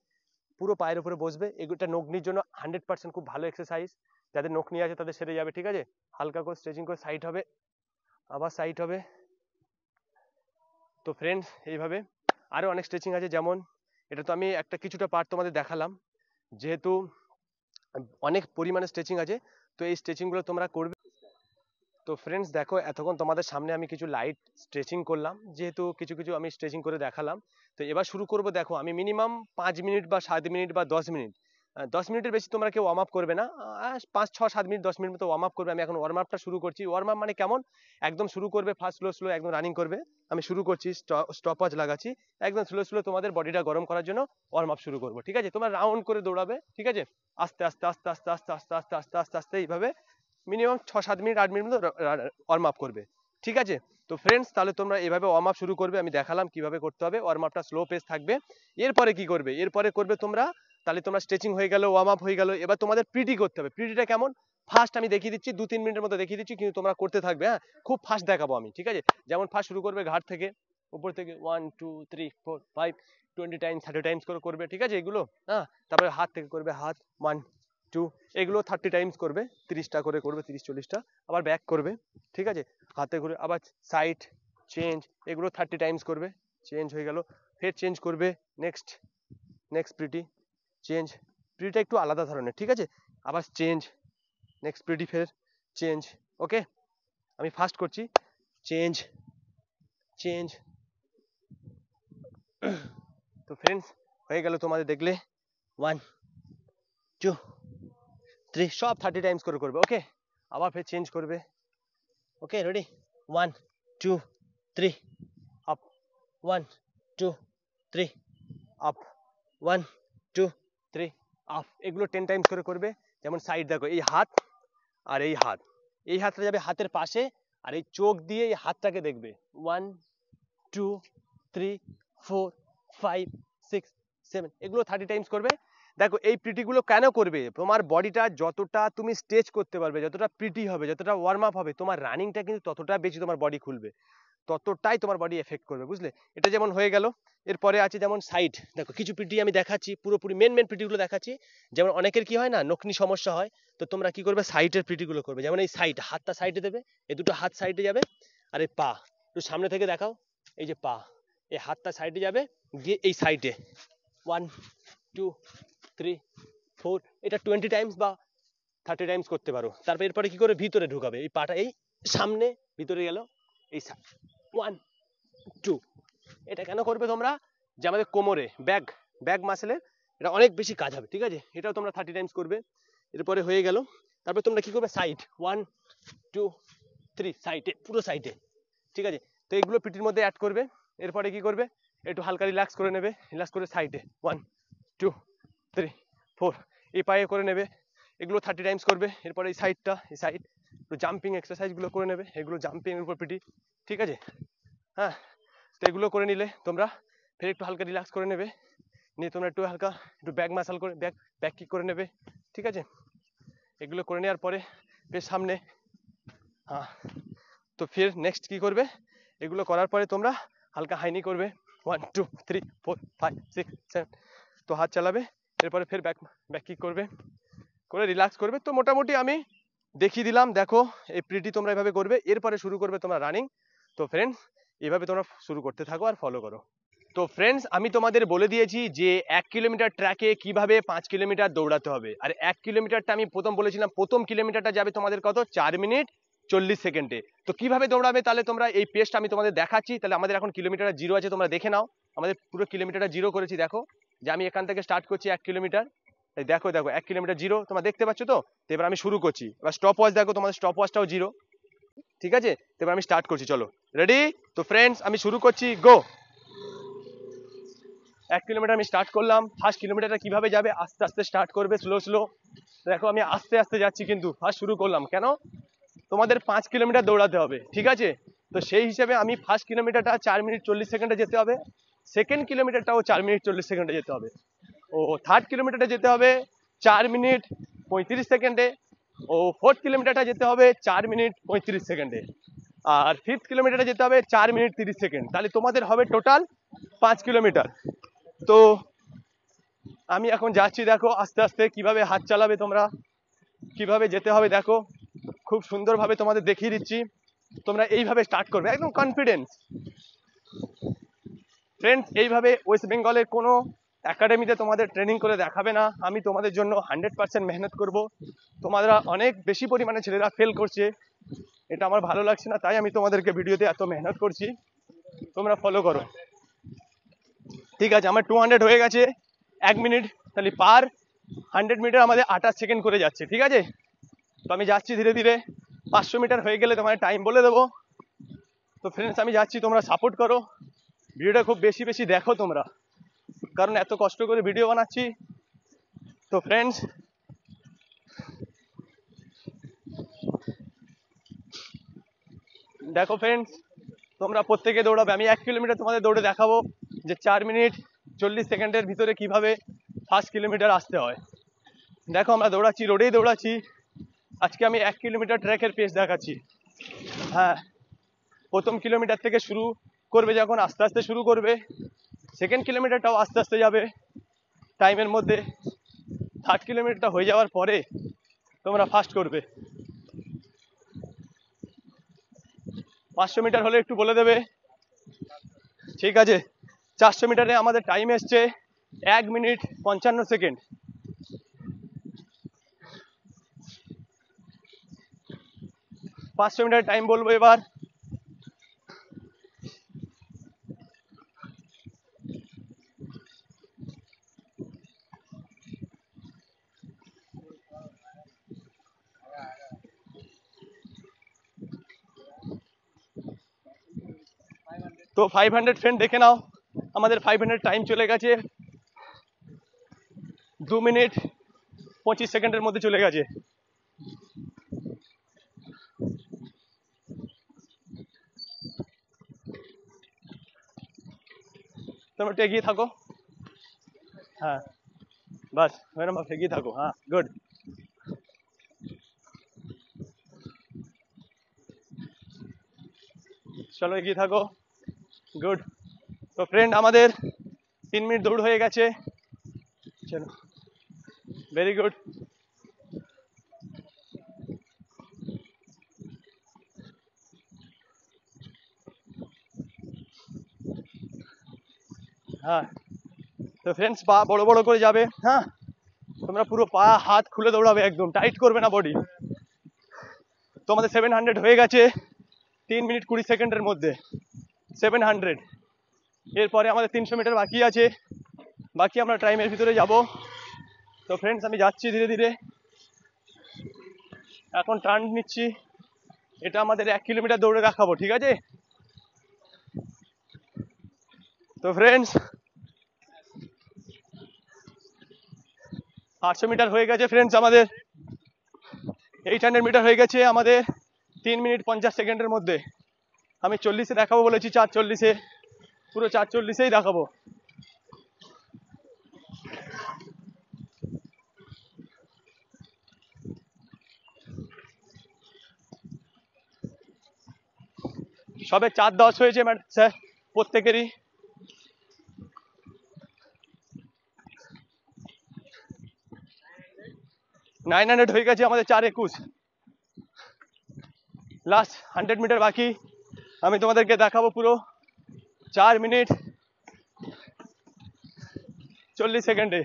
পুরো পায়ের উপরে বসবে। এগুলোটা নগ্নির জন্য 100% খুব ভালো এক্সারসাইজ। যাদের নগ্নি আছে তাদের সেরে যাবে, ঠিক আছে। হালকা করে স্ট্রেচিং করে সাইড হবে, আবার সাইড হবে। তো ফ্রেন্ডস এইভাবে আরো অনেক স্ট্রেচিং আছে, যেমন এটা তো আমি একটা কিছুটা পার্ট তোমাদের দেখালাম, যেহেতু অনেক পরিমাণে স্ট্রেচিং আছে, তো এই স্ট্রেচিংগুলো তোমরা করবে। তো ফ্রেন্ডস দেখো, এতক্ষণ তোমাদের সামনে আমি কিছু লাইট স্ট্রেচিং করলাম, যেহেতু কিছু কিছু আমি স্ট্রেচিং করে দেখালাম। তো এবার শুরু করব। দেখো আমি মিনিমাম 5 মিনিট বা 7 মিনিট বা 10 মিনিট, 10 মিনিটের বেশি তোমরা কেউ ওয়ার্ম আপ করবে না, 5 6 7 মিনিট 10 মিনিট মতো ওয়ার্ম আপ করবে। আমি এখন ওয়ার্ম আপটা শুরু করছি। ওয়ার্ম আপ মানে কেমন, একদম শুরু করবে ফার্স্ট স্লো স্লো একদম রানিং করবে। আমি শুরু করছি, স্টপ ওয়াচ লাগাচ্ছি, একদম স্লো স্লো তোমাদের বডিটা গরম করার জন্য ওয়ার্ম আপ শুরু করবো, ঠিক আছে। তোমরা রাউন্ড করে দৌড়াবে, ঠিক আছে, আস্তে আস্তে আস্তে আস্তে আস্তে আস্তে আস্তে আস্তে আস্তে আস্তে এইভাবে মিনিমাম 6 7 মিনিট 8 মিনিট মতো ওয়ার্ম আপ করবে, ঠিক আছে। তো ফ্রেন্ডস তাহলে তোমরা এভাবে ওয়ার্ম আপ শুরু করবে, আমি দেখালাম কিভাবে করতে হবে। ওয়ার্ম আপটা স্লো পেস থাকবে। এরপরে কি করবে, এরপরে করবে তোমরা, তাহলে তোমরা স্ট্রেচিং হয়ে গেল, ওয়ার্ম আপ হয়ে গেল, এবার তোমাদের পিটি করতে হবে। পিটিটা কেমন, ফার্স্ট আমি দেখিয়ে দিচ্ছি, 2 3 মিনিটের মতো দেখিয়ে দিচ্ছি, কিন্তু তোমরা করতে থাকবে, হ্যাঁ, খুব ফাস্ট দেখাবো আমি, ঠিক আছে। যেমন ফার্স্ট শুরু করবে ঘাট থেকে, উপর থেকে 1 2 3 4 5 20 টাইমস 30 টাইমস করে করবে, ঠিক আছে এগুলো, হ্যাঁ। তারপরে হাত থেকে করবে, হাত 1 2, এগুলো 30 টাইমস করবে, 30টা করে করবে, 30 40টা। আবার ব্যাক করবে, ঠিক আছে, হাতে করে আবার সাইড চেঞ্জ, এগুলো 30 টাইমস করবে। চেঞ্জ হয়ে গেল, ফের চেঞ্জ করবে, নেক্সট নেক্সট প্রিটি চেঞ্জ, প্রিটিটা একটু আলাদা ধরনের, ঠিক আছে। আবার চেঞ্জ, নেক্সট প্রিটি, ফের চেঞ্জ, ওকে। আমি ফার্স্ট করছি, চেঞ্জ চেঞ্জ। তো ফ্রেন্ডস হয়ে গেল তোমাদের, দেখলে 1 2 3 সব 30 টাইমস করে করবে, ওকে। আবার ফের চেঞ্জ করবে, ওকে, রেডি, 1 2 3 আপ, 1 2 3 আপ, 1 2 3 আপ, এগুলো 10 টাইমস করে করবে। যেমন সাইড দেখো, এই হাত আর এই হাত, এই হাতটা যাবে হাতের পাশে, আর এই চোখ দিয়ে এই হাতটাকে দেখবে। 1 2 3 4 5 6 7, এগুলো 30 টাইমস করবে। দেখো এই প্রিটিগুলো কেন করবে, তোমার বডিটা যতটা তুমি স্ট্রেচ করতে পারবে, যতটা প্রিটি হবে, যতটা ওয়ার্ম আপ হবে, তোমার রানিংটা কিন্তু ততটা বেশি তোমার বডি খুলবে, ততটাই তোমার বডি এফেক্ট করবে, বুঝলে। এটা যেমন হয়ে গেল। এরপরে আছে যেমন সাইড, দেখো কিছু পিটি আমি দেখাচ্ছি, পুরোপুরি মেন মেন পিটিগুলো দেখাচ্ছি। যেমন অনেকের কি হয় না, নকনি সমস্যা হয়, তো তোমরা কি করবে, সাইডের পিটিগুলো করবে। যেমন এই সাইড, হাতটা সাইডে দেবে, এই দুটো হাত সাইডে যাবে, আর এই পা একটু সামনে থেকে দেখাও, এই যে পা, এই হাতটা সাইডে যাবে, গিয়ে এই সাইডে 1 2 3 4, এটা 20 টাইমস বা 30 টাইমস করতে পারো। তারপর এরপরে কি করে ভিতরে ঢুকাবে, এই পাটা এই সামনে ভিতরে গেল, এই 1 2, এটা কেন করবে তোমরা, যে আমাদের কোমরে ব্যাক ব্যাক মাসেলের এটা অনেক বেশি কাজ হবে, ঠিক আছে। এটাও তোমরা 30 টাইমস করবে। এরপরে হয়ে গেল। তারপর তোমরা কি করবে, সাইড 1 2 3, সাইডে, পুরো সাইডে, ঠিক আছে। তো এইগুলো পিটির মধ্যে অ্যাড করবে। এরপরে কি করবে, একটু হালকা রিল্যাক্স করে নেবে, রিল্যাক্স করে সাইডে 1 2 3 4, এই পায়ে করে নেবে, এগুলো 30 টাইমস করবে। এরপরে এই সাইডটা, এই সাইড একটু জাম্পিং এক্সারসাইজগুলো করে নেবে, এগুলো জাম্পিং এর উপর পিটি, ঠিক আছে, হ্যাঁ। তো এগুলো করে নিলে তোমরা ফের একটু হালকা রিল্যাক্স করে নেবে, নিয়ে তোমরা একটু হালকা একটু ব্যাক মাসাল করে ব্যাক ব্যাক কিক করে নেবে, ঠিক আছে। এগুলো করে নেওয়ার পরে ফের সামনে, হ্যাঁ। তো ফের নেক্সট কি করবে, এগুলো করার পরে তোমরা হালকা হাইনি করবে, 1 2 3 4 5 6 7, তো হাত চালাবে। এরপরে ফের ব্যাক ব্যাক কিক করবে, করে রিল্যাক্স করবে। তো মোটামুটি আমি দেখিয়ে দিলাম, দেখো এই প্রিটি তোমরা এভাবে করবে। এরপরে শুরু করবে তোমরা রানিং। তো ফ্রেন্ডস এভাবে তোমরা শুরু করতে থাকো আর ফলো করো। তো ফ্রেন্ডস আমি তোমাদের বলে দিয়েছি যে 1 কিলোমিটার ট্র্যাকে কিভাবে 5 কিলোমিটার দৌড়াতে হবে। আর 1 কিলোমিটারটা আমি প্রথম বলেছিলাম, প্রথম কিলোমিটারটা যাবে তোমাদের কত, 4 মিনিট 40 সেকেন্ডে। তো কিভাবে দৌড়াবে, তাহলে তোমরা এই পেজটা আমি তোমাদের দেখাচ্ছি। তাহলে আমাদের এখন কিলোমিটার জিরো আছে, তোমরা দেখে নাও। আমাদের পুরো কিলোমিটারটা জিরো করেছি, দেখো যে আমি এখান থেকে স্টার্ট করছি 1 কিলোমিটার। দেখো দেখো 1 কিলোমিটার জিরো, তোমরা দেখতে পাচ্ছ তো। তো এবার আমি শুরু করছি। এবার স্টপ ওয়াচ দেখো, তোমাদের স্টপ ওয়াচটাও জিরো, ঠিক আছে। তো এবার আমি স্টার্ট করছি, চলো রেডি। তো ফ্রেন্ডস আমি শুরু করছি, গো। 1 কিলোমিটার আমি স্টার্ট করলাম। ফার্স্ট কিলোমিটারটা কিভাবে যাবে, আস্তে আস্তে স্টার্ট করবে, স্লো স্লো। দেখো আমি আস্তে আস্তে যাচ্ছি, কিন্তু ফার্স্ট শুরু করলাম কেন, তোমাদের 5 কিলোমিটার দৌড়াতে হবে, ঠিক আছে। তো সেই হিসেবে আমি ফার্স্ট কিলোমিটারটা 4 মিনিট 40 সেকেন্ডে যেতে হবে, সেকেন্ড কিলোমিটারটাও 4 মিনিট 40 সেকেন্ডে যেতে হবে, ও থার্ড কিলোমিটারটা যেতে হবে 4 মিনিট 35 সেকেন্ডে, ও ফোর্থ কিলোমিটারটা যেতে হবে 4 মিনিট 35 সেকেন্ডে। আর 5th কিলোমিটারে যেতে হবে 4 মিনিট 30 সেকেন্ড, তাহলে তোমাদের হবে টোটাল 5 কিলোমিটার। তো আমি এখন যাচ্ছি, দেখো আস্তে আস্তে কিভাবে হাত চালাবে তোমরা, কিভাবে যেতে হবে দেখো, খুব সুন্দরভাবে তোমাদের দেখিয়ে দিচ্ছি। তোমরা এইভাবে স্টার্ট করবে, একদম কনফিডেন্স। ফ্রেন্ডস, এইভাবে ওয়েস্ট বেঙ্গলের কোনো একাডেমিতে তোমাদের ট্রেনিং করে দেখাবে না, আমি তোমাদের জন্য 100% মেহনত করব। তোমরা অনেক বেশি পরিমাণে ছেলেরা ফেল করছে, এটা আমার ভালো লাগছে না, তাই আমি তোমাদেরকে ভিডিওতে এত মেহনত করছি, তোমরা ফলো করো। ঠিক আছে, আমার 200 হয়ে গেছে 1 মিনিট, তাহলে পার 100 মিটার আমাদের 28 সেকেন্ড করে যাচ্ছে। ঠিক আছে, তো আমি যাচ্ছি ধীরে ধীরে, 500 মিটার হয়ে গেলে তোমার টাইম বলে দেবো। তো ফ্রেন্ডস, আমি যাচ্ছি, তোমরা সাপোর্ট করো, ভিডিওটা খুব বেশি বেশি দেখো তোমরা, কারণ এত কষ্ট করে ভিডিও বানাচ্ছি। তো ফ্রেন্ডস, দেখো ফ্রেন্ডস, তোমরা প্রত্যেকে দৌড়াবে, আমি 1 কিলোমিটার তোমাদের দৌড়ে দেখাবো যে 4 মিনিট 40 সেকেন্ডের ভিতরে কিভাবে 1 কিলোমিটার আসতে হয়। দেখো আমরা দৌড়াচ্ছি, রোডেই দৌড়াচ্ছি, আজকে আমি 1 কিলোমিটার ট্র্যাকের পেস দেখাচ্ছি। হ্যাঁ, প্রথম কিলোমিটার থেকে শুরু করবে, যখন আস্তে আস্তে শুরু করবে, সেকেন্ড কিলোমিটারটাও আস্তে আস্তে যাবে টাইমের মধ্যে, 3rd কিলোমিটারটা হয়ে যাওয়ার পরে তোমরা ফাস্ট করবে। 500 মিটার হলে একটু বলে দেবে। ঠিক আছে, 400 মিটারে আমাদের টাইম এসছে 1 মিনিট 55 সেকেন্ড। পাঁচশো মিটার টাইম বলবো এবার। তো 500 ফ্রেন্ড দেখে নাও, আমাদের 500 টাইম চলে গেছে 2 মিনিট 25 সেকেন্ডের মধ্যে চলে গেছে। তোমরা একটু এগিয়ে থাকো, হ্যাঁ বাস ম্যাডাম এগিয়ে থাকো, হ্যাঁ গুড। চলো এগিয়ে থাকো, গুড। তো ফ্রেন্ড, আমাদের 3 মিনিট দৌড় হয়ে গেছে, চলো ভেরি গুড। হ্যাঁ, তো ফ্রেন্ডস পা বড় বড় করে যাবে, হ্যাঁ তোমরা পুরো পা হাত খুলে দৌড়াবে, একদম টাইট করবে না বডি। তো আমাদের 700 হয়ে গেছে 3 মিনিট 20 সেকেন্ডের মধ্যে, 700। এরপরে আমাদের 300 মিটার বাকি আছে, বাকি আমরা টাইমের ভিতরে যাব। তো ফ্রেন্ডস, আমি যাচ্ছি ধীরে ধীরে, এখন টার্ন নিচ্ছি, এটা আমাদের 1 কিলোমিটার দৌড়ে দেখাবো। ঠিক আছে, তো ফ্রেন্ডস 800 মিটার হয়ে গেছে ফ্রেন্ডস, আমাদের 800 মিটার হয়ে গেছে আমাদের 3 মিনিট 50 সেকেন্ডের মধ্যে। আমি 40-এ দেখাবো বলেছি, 4:40-এ, পুরো 4:40-এই দেখাবো। সবে 4:10 হয়েছে স্যার প্রত্যেকেরই। 900 হয়ে গেছে আমাদের 4:21। লাস্ট 100 মিটার বাকি, আমি তোমাদেরকে দেখাবো পুরো 4 মিনিট 40 সেকেন্ডে,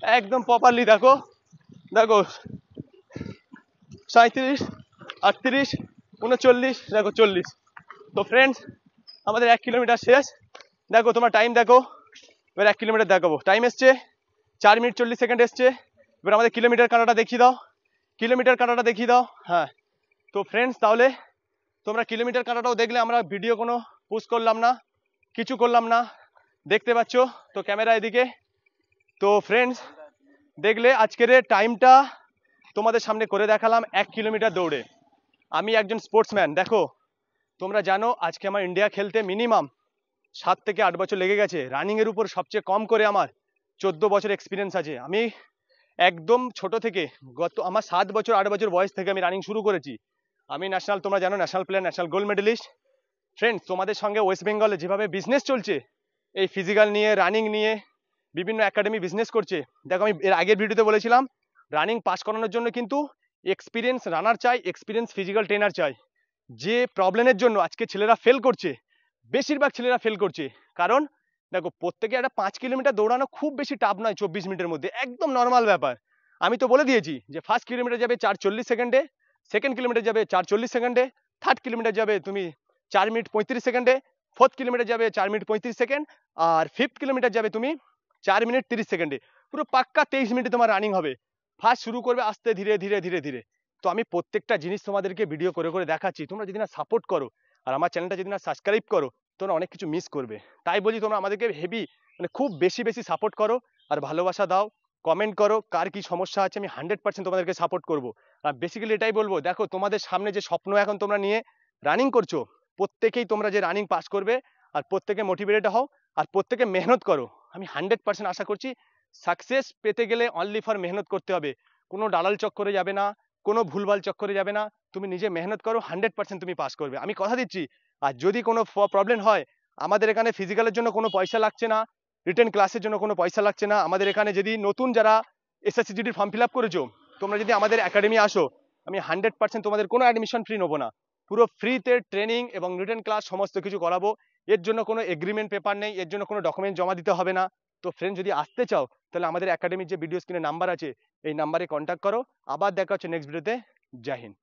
একদম প্রপারলি দেখো, দেখো 37, 38, 39, দেখো 40। তো ফ্রেন্ডস, আমাদের 1 কিলোমিটার শেষ, দেখো তোমার টাইম দেখো, এবার 1 কিলোমিটার দেখাবো, টাইম এসছে 4 মিনিট 40 সেকেন্ড এসছে। এবার আমাদের কিলোমিটার কাটাটা দেখিয়ে দাও, কিলোমিটার কাটাটা দেখিয়ে দাও। হ্যাঁ, তো ফ্রেন্ডস তাহলে তোমরা কিলোমিটার কাটাটাও দেখলে, আমরা ভিডিও কোনো পুশ করলাম না, কিছু করলাম না, দেখতে পাচ্ছ তো ক্যামেরা এদিকে। তো ফ্রেন্ডস দেখলে আজকের টাইমটা তোমাদের সামনে করে দেখালাম 1 কিলোমিটার দৌড়ে। আমি একজন স্পোর্টসম্যান, দেখো তোমরা জানো আজকে আমার ইন্ডিয়া খেলতে মিনিমাম 7 থেকে 8 বছর লেগে গেছে। রানিংয়ের উপর সবচেয়ে কম করে আমার 14 বছর এক্সপিরিয়েন্স আছে। আমি একদম ছোট থেকে, আমার 7 বছর 8 বছর বয়স থেকে আমি রানিং শুরু করেছি। আমি ন্যাশনাল, তোমরা জানো national player, national gold medallist. Friends, তোমাদের সঙ্গে ওয়েস্ট বেঙ্গলে যেভাবে বিজনেস চলছে, এই ফিজিক্যাল নিয়ে, রানিং নিয়ে বিভিন্ন একাডেমি বিজনেস করছে। দেখো, আমি এর আগের ভিডিওতে বলেছিলাম রানিং পাস করানোর জন্য কিন্তু এক্সপিরিয়েন্স রানার চাই, এক্সপিরিয়েন্স ফিজিক্যাল ট্রেনার চাই। যে প্রবলেমের জন্য আজকে ছেলেরা ফেল করছে, বেশিরভাগ ছেলেরা ফেল করছে, কারণ দেখো প্রত্যেকে একটা 5 কিলোমিটার দৌড়ানো খুব বেশি টাফ নয়, 24 মিনিটের মধ্যে একদম নর্মাল ব্যাপার। আমি তো বলে দিয়েছি যে ফার্স্ট কিলোমিটার যাবে 4:40 সেকেন্ডে, সেকেন্ড কিলোমিটার যাবে 4:40 সেকেন্ডে, থার্ড কিলোমিটার যাবে তুমি 4 মিনিট 35 সেকেন্ডে, ফোর্থ কিলোমিটার যাবে 4 মিনিট 35 সেকেন্ড, আর ফিফথ কিলোমিটার যাবে তুমি 4 মিনিট 30 সেকেন্ডে। পুরো পাক্কা 23 মিনিটে তোমার রানিং হবে। ফার্স্ট শুরু করবে আস্তে ধীরে ধীরে ধীরে ধীরে। তো আমি প্রত্যেকটা জিনিস তোমাদেরকে ভিডিও করে করে দেখাচ্ছি, তোমরা যদি না সাপোর্ট করো আর আমার চ্যানেলটা যদি না সাবস্ক্রাইব করো, তোমরা অনেক কিছু মিস করবে। তাই বলি তোমরা আমাদেরকে হেভি, মানে খুব বেশি বেশি সাপোর্ট করো আর ভালোবাসা দাও, কমেন্ট করো কার কি সমস্যা আছে, আমি 100% তোমাদেরকে সাপোর্ট করবো। আর বেসিক্যালি এটাই বলবো, দেখো তোমাদের সামনে যে স্বপ্ন এখন তোমরা নিয়ে রানিং করছো, প্রত্যেকেই তোমরা যে রানিং পাস করবে, আর প্রত্যেকে মোটিভেটেড হও আর প্রত্যেকে মেহনত করো। আমি 100% আশা করছি সাকসেস পেতে গেলে অনলি ফর মেহনত করতে হবে, কোনো দালাল চক্করে যাবে না, কোনো ভুলভাল চক্করে যাবে না। তুমি নিজে মেহনত করো, 100% তুমি পাস করবে, আমি কথা দিচ্ছি। আর যদি কোনো প্রবলেম হয়, আমাদের এখানে ফিজিক্যালের জন্য কোনো পয়সা লাগছে না, রিটেন ক্লাসের জন্য কোনো পয়সা লাগছে না। আমাদের এখানে যদি নতুন যারা এসএসসিজিডির ফর্ম ফিল আপ করেছো, তোমরা যদি আমাদের একাডেমি আসো, আমি 100% তোমাদের কোনো অ্যাডমিশন ফ্রি নেবো না, পুরো ফ্রিতে ট্রেনিং এবং রিটেন ক্লাস সমস্ত কিছু করাবো। এর জন্য কোনো এগ্রিমেন্ট পেপার নেই, এর জন্য কোনো ডকুমেন্ট জমা দিতে হবে না। তো ফ্রেন্ড, যদি আসতে চাও তাহলে আমাদের একাডেমির যে ভিডিও স্ক্রিনে নাম্বার আছে, এই নাম্বারে কন্ট্যাক্ট করো। আবার দেখা হচ্ছে নেক্সট ভিডিওতে। জয় হিন্দ।